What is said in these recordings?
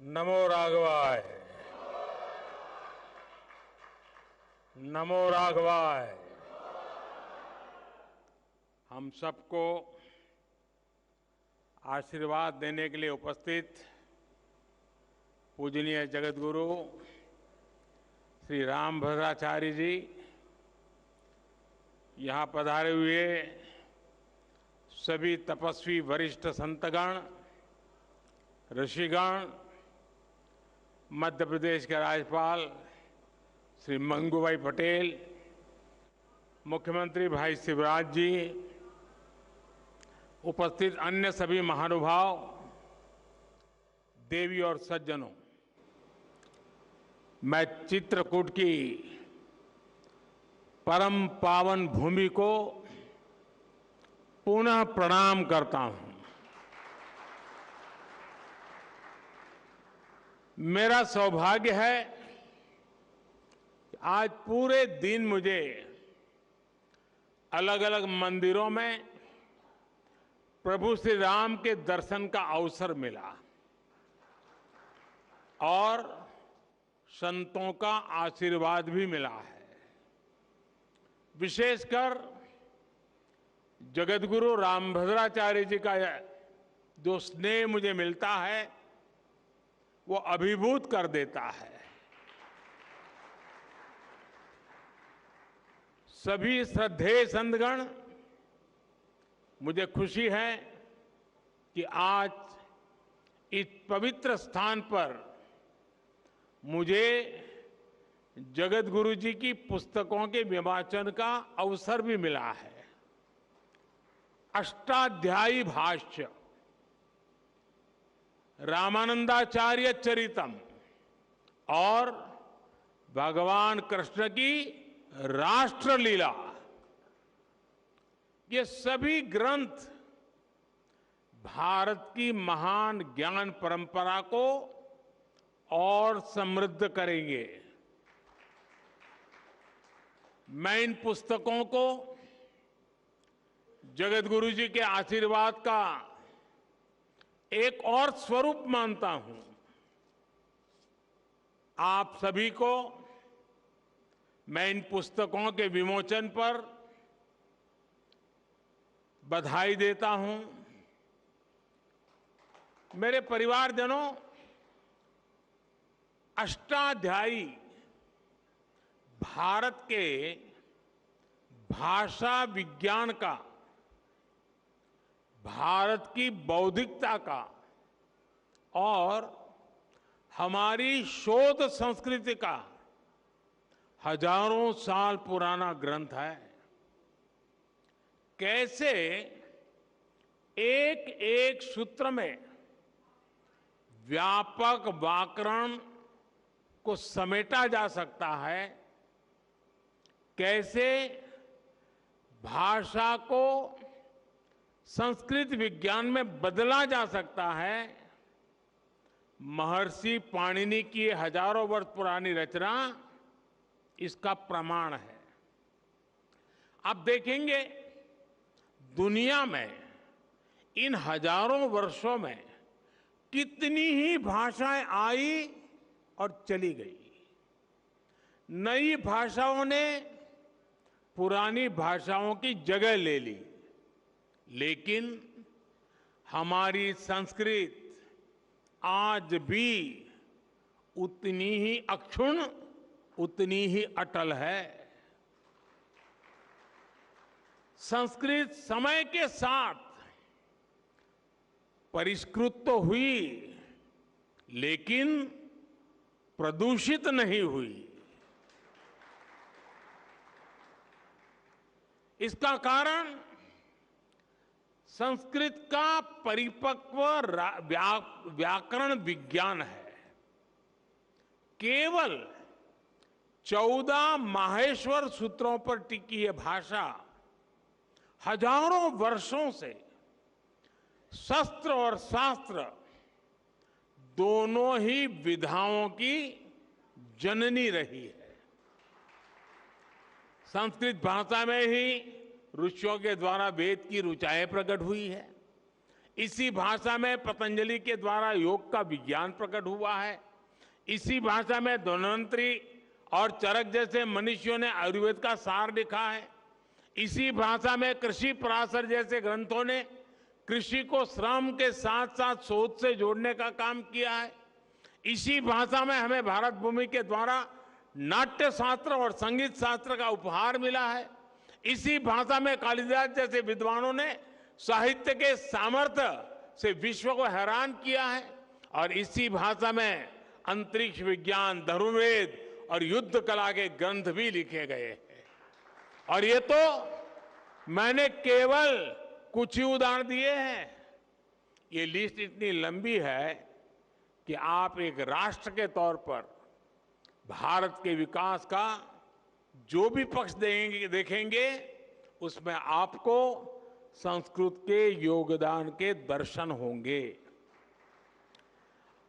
नमो राघवाय। नमो राघवाय। हम सबको आशीर्वाद देने के लिए उपस्थित पूजनीय जगतगुरु श्री रामभद्राचार्य जी, यहाँ पधारे हुए सभी तपस्वी वरिष्ठ संतगण, ऋषिगण, मध्य प्रदेश के राज्यपाल श्री मंगूभाई पटेल, मुख्यमंत्री भाई शिवराज जी, उपस्थित अन्य सभी महानुभाव, देवी और सज्जनों, मैं चित्रकूट की परम पावन भूमि को पुनः प्रणाम करता हूं। मेरा सौभाग्य है कि आज पूरे दिन मुझे अलग अलग मंदिरों में प्रभु श्री राम के दर्शन का अवसर मिला और संतों का आशीर्वाद भी मिला है। विशेषकर जगतगुरु रामभद्राचार्य जी का जो स्नेह मुझे मिलता है वो अभिभूत कर देता है। सभी श्रद्धेय संतगण, मुझे खुशी है कि आज इस पवित्र स्थान पर मुझे जगतगुरु जी की पुस्तकों के विवाचन का अवसर भी मिला है। अष्टाध्यायी भाष्य, रामानंदाचार्य चरितम और भगवान कृष्ण की राष्ट्रलीला, ये सभी ग्रंथ भारत की महान ज्ञान परंपरा को और समृद्ध करेंगे। मैं इन पुस्तकों को जगतगुरु जी के आशीर्वाद का एक और स्वरूप मानता हूं। आप सभी को मैं इन पुस्तकों के विमोचन पर बधाई देता हूं। मेरे परिवारजनों, अष्टाध्यायी भारत के भाषा विज्ञान का, भारत की बौद्धिकता का और हमारी शोध संस्कृति का हजारों साल पुराना ग्रंथ है। कैसे एक एक सूत्र में व्यापक व्याकरण को समेटा जा सकता है, कैसे भाषा को संस्कृत विज्ञान में बदला जा सकता है, महर्षि पाणिनि की हजारों वर्ष पुरानी रचना इसका प्रमाण है। आप देखेंगे दुनिया में इन हजारों वर्षों में कितनी ही भाषाएं आई और चली गई। नई भाषाओं ने पुरानी भाषाओं की जगह ले ली, लेकिन हमारी संस्कृत आज भी उतनी ही अक्षुण्ण, उतनी ही अटल है। संस्कृत समय के साथ परिष्कृत तो हुई, लेकिन प्रदूषित नहीं हुई। इसका कारण संस्कृत का परिपक्व व्याकरण विज्ञान है। केवल 14 माहेश्वर सूत्रों पर टिकी यह भाषा हजारों वर्षों से शस्त्र और शास्त्र दोनों ही विधाओं की जननी रही है। संस्कृत भाषा में ही ऋषियों के द्वारा वेद की ऋचाएं प्रकट हुई है। इसी भाषा में पतंजलि के द्वारा योग का विज्ञान प्रकट हुआ है। इसी भाषा में धन्वंतरी और चरक जैसे मनीषियों ने आयुर्वेद का सार लिखा है। इसी भाषा में कृषि पराशर जैसे ग्रंथों ने कृषि को श्रम के साथ साथ शोध से जोड़ने का काम किया है। इसी भाषा में हमें भारत भूमि के द्वारा नाट्य शास्त्र और संगीत शास्त्र का उपहार मिला है। इसी भाषा में कालिदास जैसे विद्वानों ने साहित्य के सामर्थ्य से विश्व को हैरान किया है। और इसी भाषा में अंतरिक्ष विज्ञान, धनुर्वेद और युद्ध कला के ग्रंथ भी लिखे गए हैं। और ये तो मैंने केवल कुछ ही उदाहरण दिए हैं। ये लिस्ट इतनी लंबी है कि आप एक राष्ट्र के तौर पर भारत के विकास का जो भी पक्ष देखेंगे उसमें आपको संस्कृत के योगदान के दर्शन होंगे।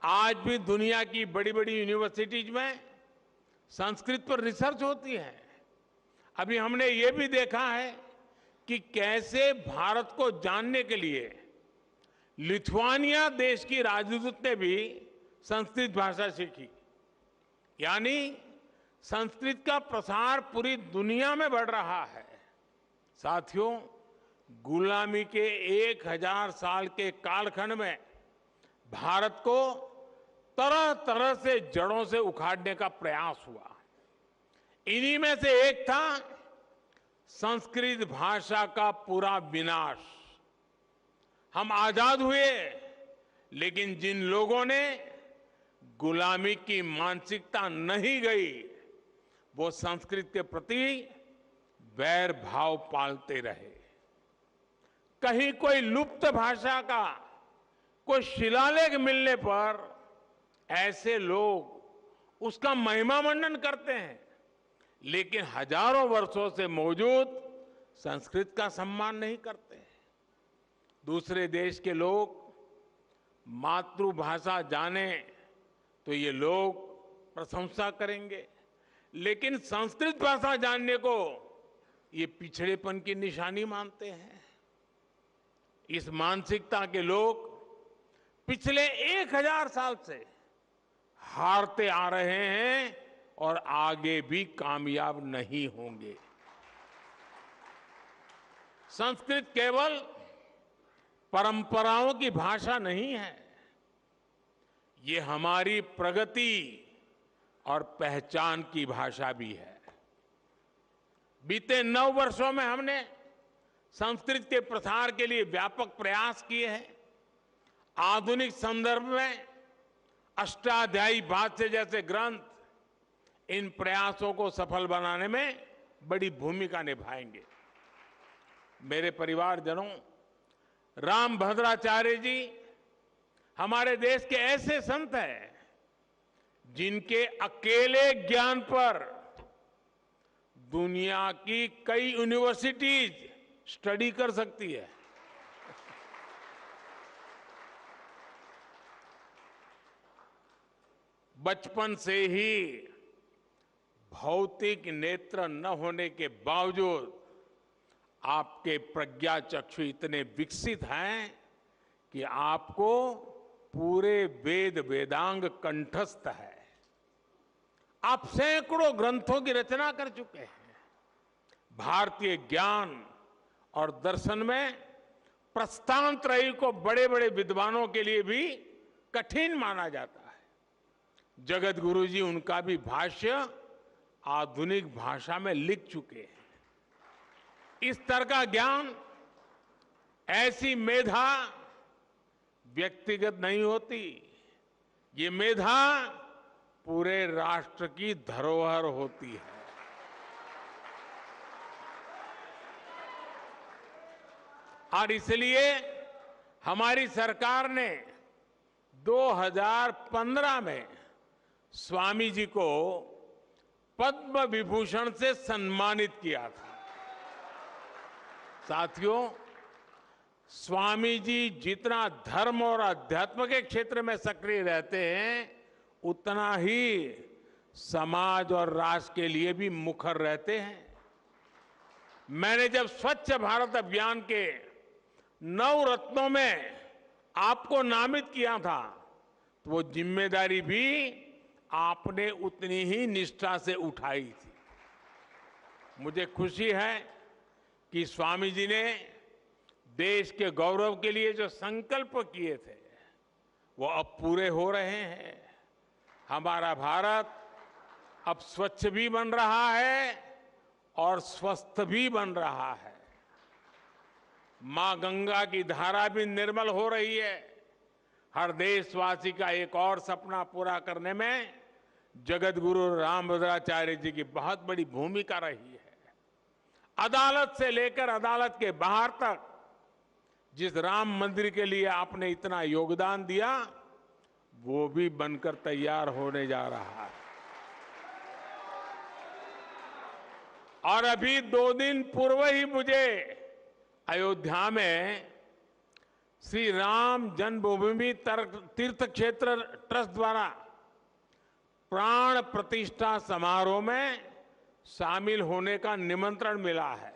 आज भी दुनिया की बड़ी बड़ी यूनिवर्सिटीज में संस्कृत पर रिसर्च होती है। अभी हमने ये भी देखा है कि कैसे भारत को जानने के लिए लिथुआनिया देश की राजदूत ने भी संस्कृत भाषा सीखी। यानी संस्कृत का प्रसार पूरी दुनिया में बढ़ रहा है। साथियों, गुलामी के 1000 साल के कालखंड में भारत को तरह तरह से जड़ों से उखाड़ने का प्रयास हुआ। इन्हीं में से एक था संस्कृत भाषा का पूरा विनाश। हम आजाद हुए, लेकिन जिन लोगों ने गुलामी की मानसिकता नहीं गई, वो संस्कृत के प्रति वैर भाव पालते रहे। कहीं कोई लुप्त भाषा का कोई शिलालेख मिलने पर ऐसे लोग उसका महिमा मंडन करते हैं, लेकिन हजारों वर्षों से मौजूद संस्कृत का सम्मान नहीं करते। दूसरे देश के लोग मातृभाषा जाने तो ये लोग प्रशंसा करेंगे, लेकिन संस्कृत भाषा जानने को ये पिछड़ेपन की निशानी मानते हैं। इस मानसिकता के लोग पिछले 1000 साल से हारते आ रहे हैं और आगे भी कामयाब नहीं होंगे। संस्कृत केवल परंपराओं की भाषा नहीं है, ये हमारी प्रगति और पहचान की भाषा भी है। बीते 9 वर्षों में हमने संस्कृत के प्रसार के लिए व्यापक प्रयास किए हैं। आधुनिक संदर्भ में अष्टाध्यायी भाष्य जैसे ग्रंथ इन प्रयासों को सफल बनाने में बड़ी भूमिका निभाएंगे। मेरे परिवारजनों, रामभद्राचार्य जी हमारे देश के ऐसे संत हैं जिनके अकेले ज्ञान पर दुनिया की कई यूनिवर्सिटीज स्टडी कर सकती है। बचपन से ही भौतिक नेत्र न होने के बावजूद आपके प्रज्ञा चक्षु इतने विकसित हैं कि आपको पूरे वेद वेदांग कंठस्थ है। आप सैकड़ों ग्रंथों की रचना कर चुके हैं। भारतीय ज्ञान और दर्शन में प्रस्थानत्रयी को बड़े बड़े विद्वानों के लिए भी कठिन माना जाता है। जगत गुरु जी उनका भी भाष्य आधुनिक भाषा में लिख चुके हैं। इस तरह का ज्ञान, ऐसी मेधा व्यक्तिगत नहीं होती, ये मेधा पूरे राष्ट्र की धरोहर होती है। और इसलिए हमारी सरकार ने 2015 में स्वामी जी को पद्म विभूषण से सम्मानित किया था। साथियों, स्वामी जी जितना धर्म और अध्यात्म के क्षेत्र में सक्रिय रहते हैं, उतना ही समाज और राष्ट्र के लिए भी मुखर रहते हैं। मैंने जब स्वच्छ भारत अभियान के 9 रत्नों में आपको नामित किया था, तो वो जिम्मेदारी भी आपने उतनी ही निष्ठा से उठाई थी। मुझे खुशी है कि स्वामी जी ने देश के गौरव के लिए जो संकल्प किए थे वो अब पूरे हो रहे हैं। हमारा भारत अब स्वच्छ भी बन रहा है और स्वस्थ भी बन रहा है। मां गंगा की धारा भी निर्मल हो रही है। हर देशवासी का एक और सपना पूरा करने में जगत गुरु रामभद्राचार्य जी की बहुत बड़ी भूमिका रही है। अदालत से लेकर अदालत के बाहर तक जिस राम मंदिर के लिए आपने इतना योगदान दिया, वो भी बनकर तैयार होने जा रहा है। और अभी 2 दिन पूर्व ही मुझे अयोध्या में श्री राम जन्मभूमि तीर्थ क्षेत्र ट्रस्ट द्वारा प्राण प्रतिष्ठा समारोह में शामिल होने का निमंत्रण मिला है।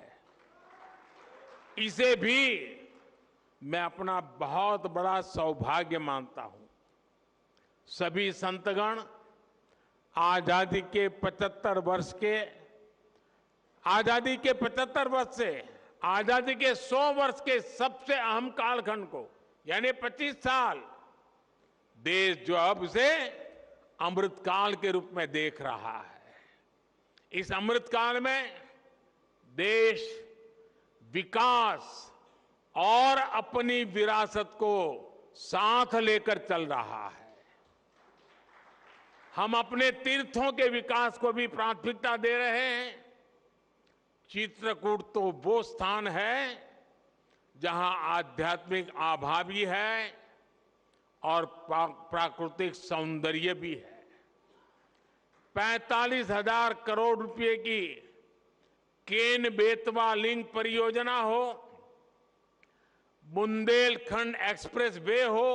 इसे भी मैं अपना बहुत बड़ा सौभाग्य मानता हूं। सभी संतगण आजादी के 75 वर्ष से आजादी के 100 वर्ष के सबसे अहम कालखंड को, यानी 25 साल, देश जो अब उसे अमृतकाल के रूप में देख रहा है। इस अमृतकाल में देश विकास और अपनी विरासत को साथ लेकर चल रहा है। हम अपने तीर्थों के विकास को भी प्राथमिकता दे रहे हैं। चित्रकूट तो वो स्थान है जहां आध्यात्मिक आभा भी है और प्राकृतिक सौंदर्य भी है। 45,000 करोड़ रुपए की केन बेतवा लिंक परियोजना हो, बुंदेलखंड एक्सप्रेस वे हो,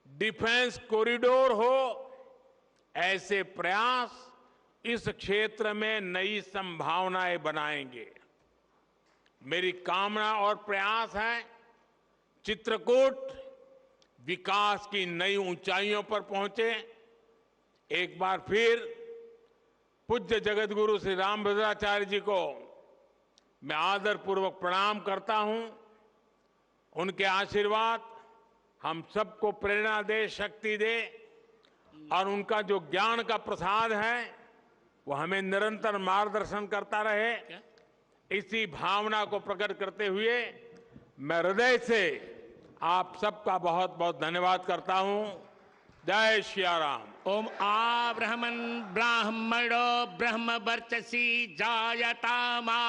डिफेंस कॉरिडोर हो, ऐसे प्रयास इस क्षेत्र में नई संभावनाएं बनाएंगे। मेरी कामना और प्रयास है चित्रकूट विकास की नई ऊंचाइयों पर पहुंचे। एक बार फिर पूज्य जगत गुरु श्री रामभद्राचार्य जी को मैं आदरपूर्वक प्रणाम करता हूं। उनके आशीर्वाद हम सबको प्रेरणा दे, शक्ति दे, और उनका जो ज्ञान का प्रसाद है वो हमें निरंतर मार्गदर्शन करता रहे। इसी भावना को प्रकट करते हुए मैं हृदय से आप सबका बहुत बहुत धन्यवाद करता हूं। जय श्री राम। ओम आ ब्राह्मणो ब्रह्म वर्चसी जायता मा